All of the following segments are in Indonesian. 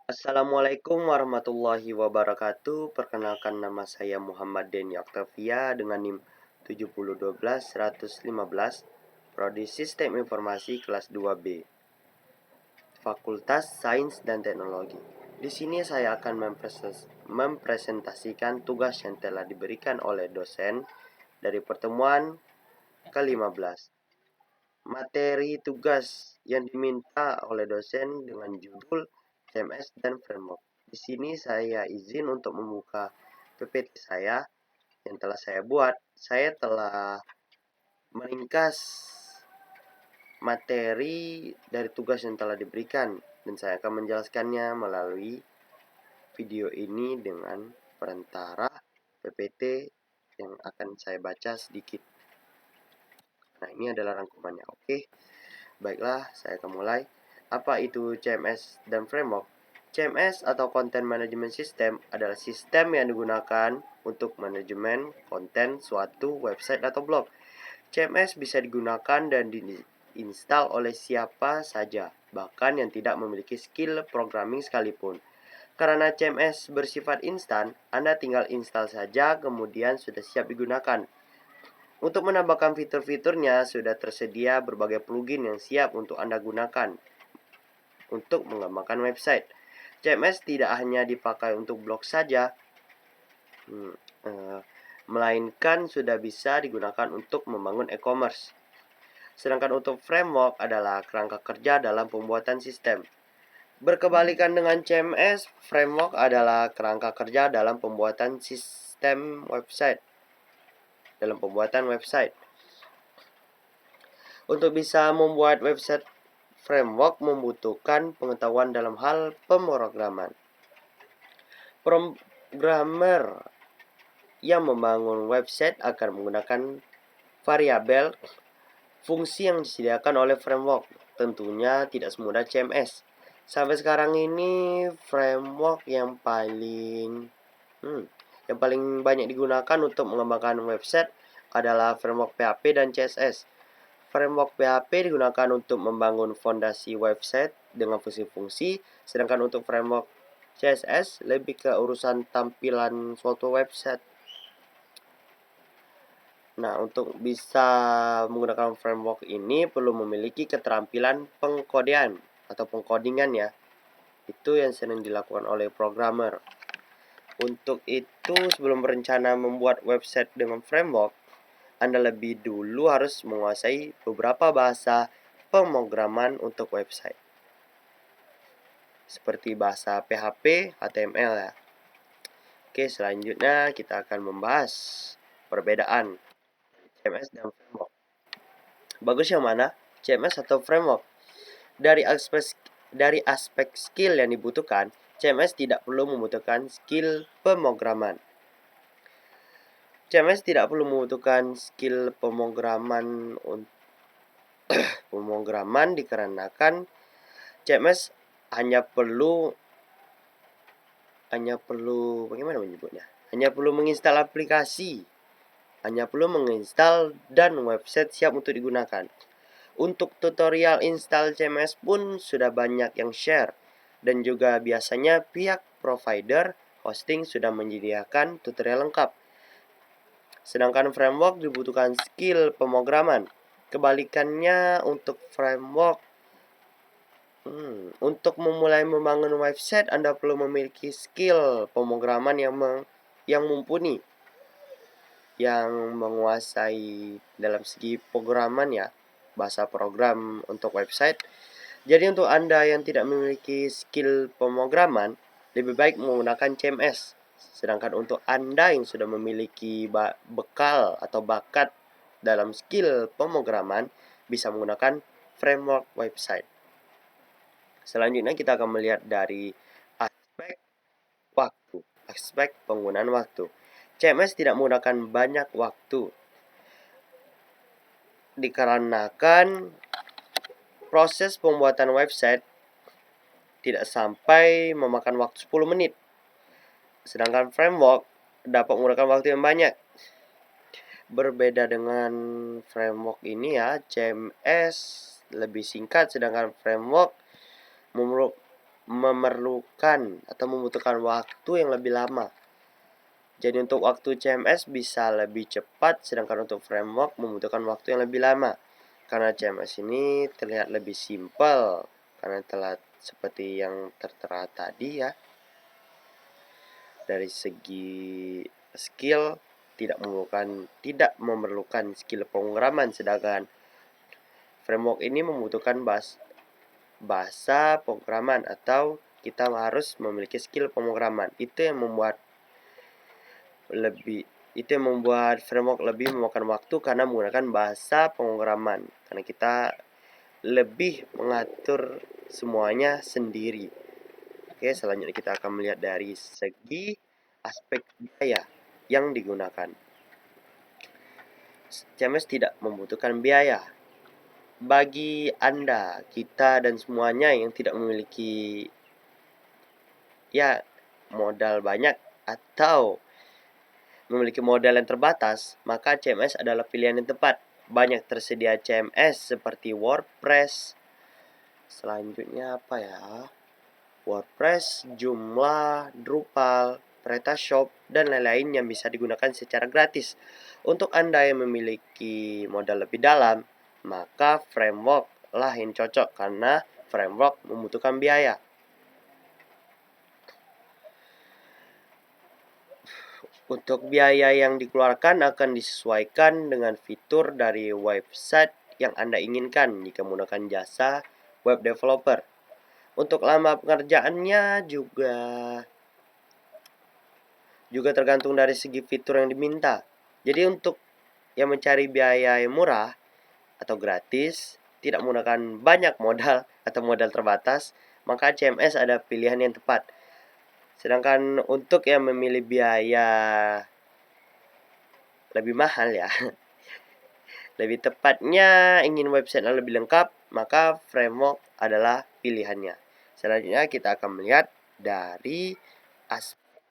Assalamualaikum warahmatullahi wabarakatuh. Perkenalkan, nama saya Muhammad Denny Octavia dengan NIM 7012115, Prodi Sistem Informasi kelas 2B, Fakultas Sains dan Teknologi. Di sini saya akan mempresentasikan tugas yang telah diberikan oleh dosen dari pertemuan ke-15. Materi tugas yang diminta oleh dosen dengan judul CMS dan Framework. Di sini saya izin untuk membuka PPT saya yang telah saya buat. Saya telah meringkas materi dari tugas yang telah diberikan dan saya akan menjelaskannya melalui video ini dengan perantara PPT yang akan saya baca sedikit. Nah, ini adalah rangkumannya. Oke. Baiklah, saya akan mulai. Apa itu CMS dan Framework? CMS atau Content Management System adalah sistem yang digunakan untuk manajemen konten suatu website atau blog. CMS bisa digunakan dan diinstal oleh siapa saja, bahkan yang tidak memiliki skill programming sekalipun. Karena CMS bersifat instan, Anda tinggal install saja, kemudian sudah siap digunakan. Untuk menambahkan fitur-fiturnya, sudah tersedia berbagai plugin yang siap untuk Anda gunakan untuk mengembangkan website. CMS tidak hanya dipakai untuk blog saja, melainkan sudah bisa digunakan untuk membangun e-commerce. Sedangkan untuk framework adalah kerangka kerja dalam pembuatan sistem. Berkebalikan dengan CMS, framework adalah kerangka kerja dalam pembuatan sistem website. Untuk bisa membuat website, framework membutuhkan pengetahuan dalam hal pemrograman. Programmer yang membangun website akan menggunakan variabel fungsi yang disediakan oleh framework. Tentunya tidak semudah CMS. Sampai sekarang ini framework yang paling banyak digunakan untuk mengembangkan website adalah framework PHP dan CSS. Framework PHP digunakan untuk membangun fondasi website dengan fungsi-fungsi, sedangkan untuk framework CSS lebih ke urusan tampilan suatu website. Nah, untuk bisa menggunakan framework ini perlu memiliki keterampilan pengkodean atau pengkodingan ya. Itu yang sering dilakukan oleh programmer. Untuk itu, sebelum berencana membuat website dengan framework, Anda lebih dulu harus menguasai beberapa bahasa pemrograman untuk website, seperti bahasa PHP, HTML ya. Oke, selanjutnya kita akan membahas perbedaan CMS dan framework. Bagus yang mana? CMS atau framework? Dari aspek skill yang dibutuhkan, CMS tidak perlu membutuhkan skill pemrograman. CMS tidak perlu membutuhkan skill pemrograman dikarenakan CMS hanya perlu menginstal aplikasi, hanya perlu menginstal dan website siap untuk digunakan. Untuk tutorial install CMS pun sudah banyak yang share, dan juga biasanya pihak provider hosting sudah menyediakan tutorial lengkap. Sedangkan framework dibutuhkan skill pemrograman. Kebalikannya untuk framework, untuk memulai membangun website Anda perlu memiliki skill pemrograman yang mumpuni, yang menguasai dalam segi pemrograman ya, bahasa program untuk website. Jadi untuk Anda yang tidak memiliki skill pemrograman, lebih baik menggunakan CMS. Sedangkan untuk Anda yang sudah memiliki bekal atau bakat dalam skill pemrograman, bisa menggunakan framework website. Selanjutnya kita akan melihat dari aspek penggunaan waktu. CMS tidak menggunakan banyak waktu, dikarenakan proses pembuatan website tidak sampai memakan waktu 10 menit. Sedangkan framework dapat menggunakan waktu yang banyak. Berbeda dengan framework ini ya, CMS lebih singkat, sedangkan framework memerlukan atau membutuhkan waktu yang lebih lama. Jadi untuk waktu CMS bisa lebih cepat, sedangkan untuk framework membutuhkan waktu yang lebih lama. Karena CMS ini terlihat lebih simpel, karena telah seperti yang tertera tadi ya. Dari segi skill tidak memerlukan skill pemrograman, sedangkan framework ini membutuhkan bahasa pemrograman atau kita harus memiliki skill pemrograman. Itu yang membuat framework lebih memakan waktu karena menggunakan bahasa pemrograman, karena kita lebih mengatur semuanya sendiri. Oke, selanjutnya kita akan melihat dari segi aspek biaya yang digunakan. CMS tidak membutuhkan biaya. Bagi Anda, kita dan semuanya yang tidak memiliki modal banyak atau memiliki modal yang terbatas, maka CMS adalah pilihan yang tepat. Banyak tersedia CMS seperti WordPress. Selanjutnya apa ya? WordPress, Joomla, Drupal, PrestaShop, dan lain-lain yang bisa digunakan secara gratis. Untuk Anda yang memiliki modal lebih dalam, maka framework lah yang cocok karena framework membutuhkan biaya. Untuk biaya yang dikeluarkan akan disesuaikan dengan fitur dari website yang Anda inginkan jika menggunakan jasa web developer. Untuk lama pengerjaannya juga tergantung dari segi fitur yang diminta. Jadi untuk yang mencari biaya yang murah atau gratis, tidak menggunakan banyak modal atau modal terbatas, maka CMS ada pilihan yang tepat. Sedangkan untuk yang memilih biaya lebih mahal ya, lebih tepatnya ingin website yang lebih lengkap, maka framework adalah pilihannya. Selanjutnya kita akan melihat dari aspek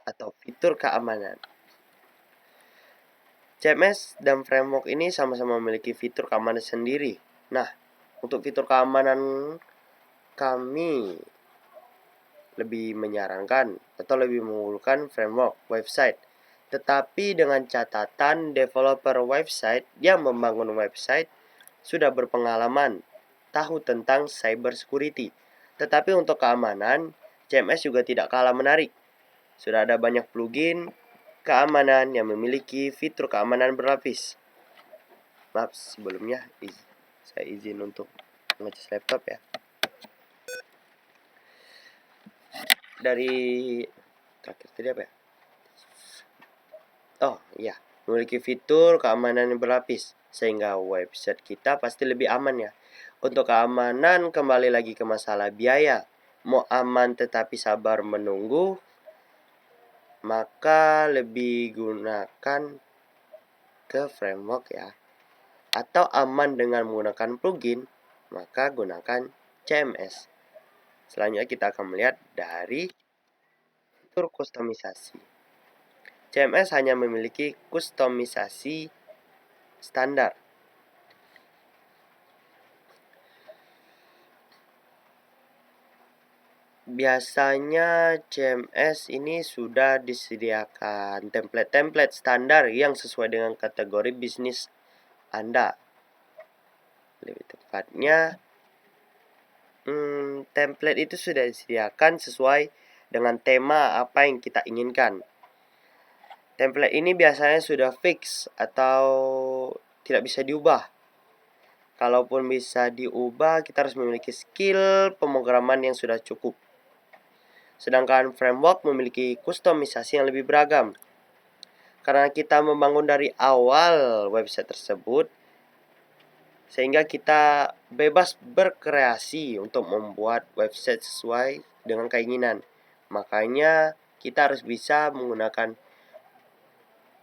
atau fitur keamanan. CMS dan framework ini sama-sama memiliki fitur keamanan sendiri. Nah, untuk fitur keamanan kami lebih menyarankan atau lebih mengunggulkan framework website. Tetapi dengan catatan developer website yang membangun website sudah berpengalaman, tahu tentang cyber security. Tetapi untuk keamanan, CMS juga tidak kalah menarik. Sudah ada banyak plugin keamanan yang memiliki fitur keamanan berlapis. Maaf sebelumnya, saya izin untuk ngecas laptop ya. Dari terakhir tadi apa ya? Oh iya, memiliki fitur keamanan yang berlapis sehingga website kita pasti lebih aman ya. Untuk keamanan kembali lagi ke masalah biaya. Mau aman tetapi sabar menunggu, maka lebih gunakan ke framework ya. Atau aman dengan menggunakan plugin, maka gunakan CMS. Selanjutnya kita akan melihat dari fitur kustomisasi. CMS hanya memiliki kustomisasi standar. Biasanya CMS ini sudah disediakan template-template standar yang sesuai dengan kategori bisnis Anda. Lebih tepatnya, template itu sudah disediakan sesuai dengan tema apa yang kita inginkan. Template ini biasanya sudah fix atau tidak bisa diubah. Kalaupun bisa diubah, kita harus memiliki skill pemrograman yang sudah cukup. Sedangkan framework memiliki kustomisasi yang lebih beragam. Karena kita membangun dari awal website tersebut, sehingga kita bebas berkreasi untuk membuat website sesuai dengan keinginan. Makanya kita harus bisa menggunakan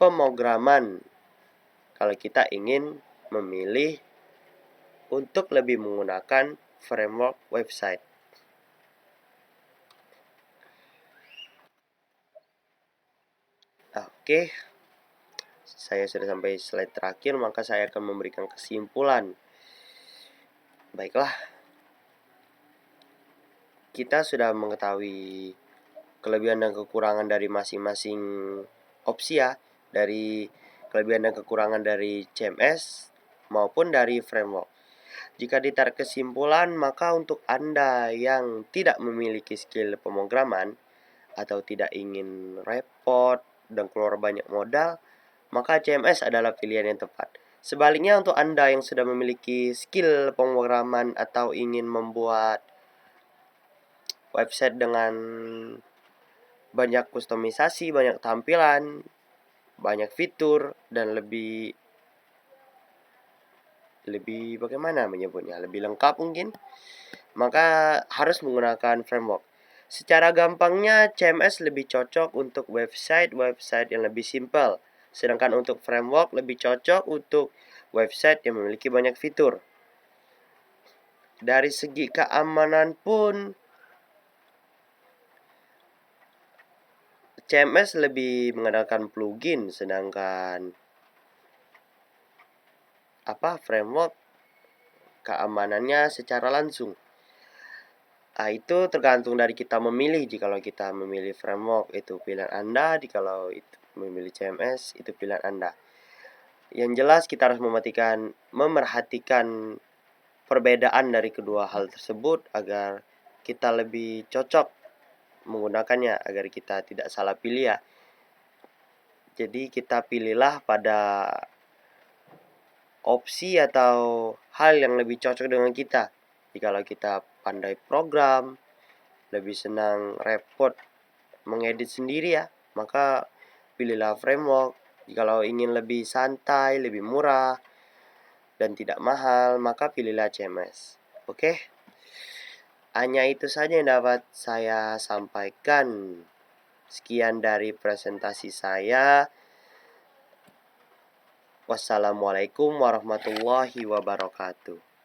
pemrograman kalau kita ingin memilih untuk lebih menggunakan framework website. Oke, saya sudah sampai slide terakhir, maka saya akan memberikan kesimpulan. Baiklah, kita sudah mengetahui kelebihan dan kekurangan dari masing-masing opsi ya, dari kelebihan dan kekurangan dari CMS maupun dari framework. Jika ditarik kesimpulan, maka untuk Anda yang tidak memiliki skill pemrograman atau tidak ingin repot dan keluar banyak modal, maka CMS adalah pilihan yang tepat. Sebaliknya untuk Anda yang sudah memiliki skill pemrograman atau ingin membuat website dengan banyak kustomisasi, banyak tampilan, banyak fitur, dan lebih bagaimana menyebutnya, lebih lengkap mungkin, maka harus menggunakan framework. Secara gampangnya CMS lebih cocok untuk website yang lebih simpel, sedangkan untuk framework lebih cocok untuk website yang memiliki banyak fitur. Dari segi keamanan pun CMS lebih mengandalkan plugin, sedangkan framework keamanannya secara langsung. Itu tergantung dari kita memilih. Jikalau kita memilih framework, itu pilihan Anda. Jikalau itu memilih CMS, itu pilihan Anda. Yang jelas kita harus memerhatikan perbedaan dari kedua hal tersebut agar kita lebih cocok menggunakannya, agar kita tidak salah pilih ya. Jadi kita pilihlah pada opsi atau hal yang lebih cocok dengan kita. Jikalau kita pandai program, lebih senang repot mengedit sendiri ya, maka pilihlah framework. Jikalau ingin lebih santai, lebih murah, dan tidak mahal, maka pilihlah CMS. Oke? Hanya itu saja yang dapat saya sampaikan. Sekian dari presentasi saya. Wassalamualaikum warahmatullahi wabarakatuh.